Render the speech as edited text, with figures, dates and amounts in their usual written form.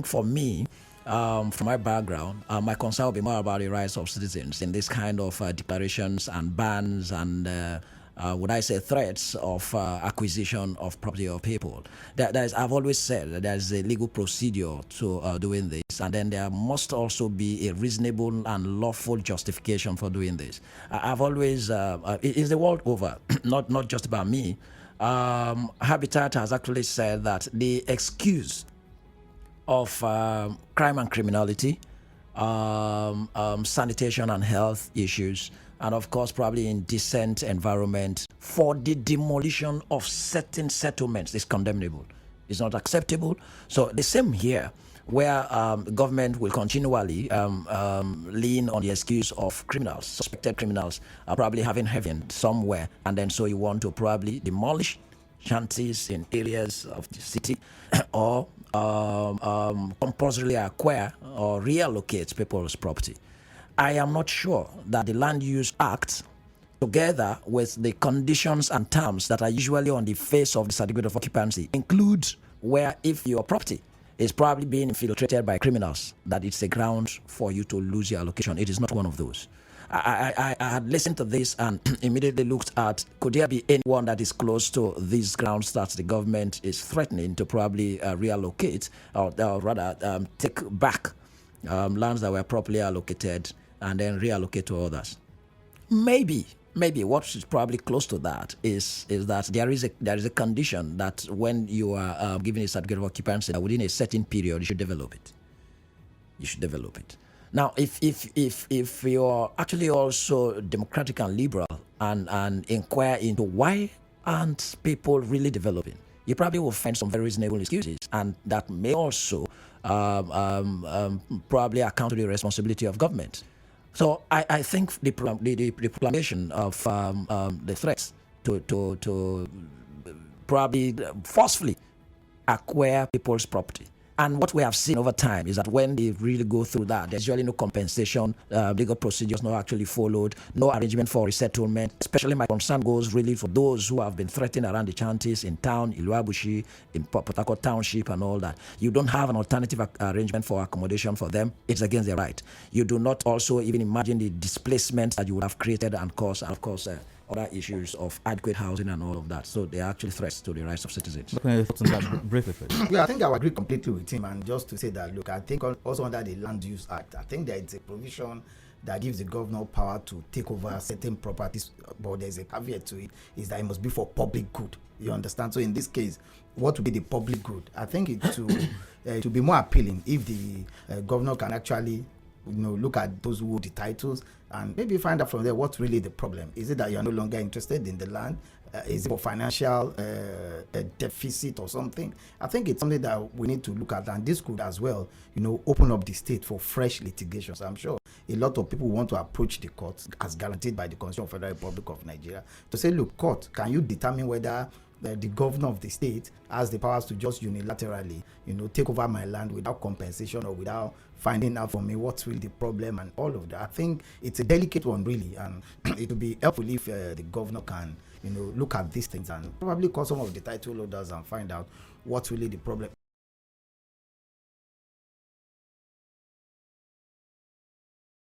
for me, from my background, my concern will be more about the rights of citizens in this kind of declarations and bans and would I say threats of acquisition of property of people. I've always said that there's a legal procedure to doing this, and then there must also be a reasonable and lawful justification for doing this. I've always, it's the world over, not just about me. Habitat has actually said that the excuse of crime and criminality, sanitation and health issues, and of course probably indecent environment for the demolition of certain settlements is condemnable. It's not acceptable. So the same here, where government will continually lean on the excuse of criminals, suspected criminals, probably having heaven somewhere, and then so you want to probably demolish shanties in areas of the city or compulsorily acquire or reallocate people's property. I am not sure that the Land Use Act, together with the conditions and terms that are usually on the face of the certificate of occupancy, includes where if your property is probably being infiltrated by criminals, that it's a ground for you to lose your allocation. It is not one of those. I had listened to this and immediately looked at, could there be anyone that is close to these grounds that the government is threatening to probably reallocate or rather take back lands that were properly allocated and then reallocate to others? Maybe what is probably close to that is that there is a condition that when you are given a certificate of occupancy, that within a certain period you should develop it. Now, if you're actually also democratic and liberal and inquire into why aren't people really developing, you probably will find some very reasonable excuses, and that may also probably account to the responsibility of government. So I think the proclamation of the threats to probably forcefully acquire people's property. And what we have seen over time is that when they really go through that, there's usually no compensation, legal procedures not actually followed, no arrangement for resettlement. Especially my concern goes really for those who have been threatened around the chanties in town, Iluabushi, in Port Harcourt Township and all that. You don't have an alternative arrangement for accommodation for them. It's against their right. You do not also even imagine the displacement that you would have created and caused, and of course, other issues of adequate housing and all of that. So they are actually threats to the rights of citizens. Briefly, please. Yeah, I think I would agree completely with him. And just to say that, look, I think also under the Land Use Act, I think there is a provision that gives the governor power to take over certain properties, but there's a caveat to it, is that it must be for public good. You understand? So in this case, what would be the public good? I think it to be more appealing if the governor can actually look at those who hold the titles and maybe find out from there what's really the problem. Is it that you're no longer interested in the land? Is it for financial deficit or something? I think it's something that we need to look at, and this could as well, open up the state for fresh litigations. I'm sure a lot of people want to approach the court as guaranteed by the Constitution of the Federal Republic of Nigeria to say, look, court, can you determine whether the governor of the state has the powers to just unilaterally, take over my land without compensation or without finding out for me what's really the problem and all of that. I think it's a delicate one, really, and it would be helpful if the governor can, look at these things and probably call some of the title holders and find out what's really the problem.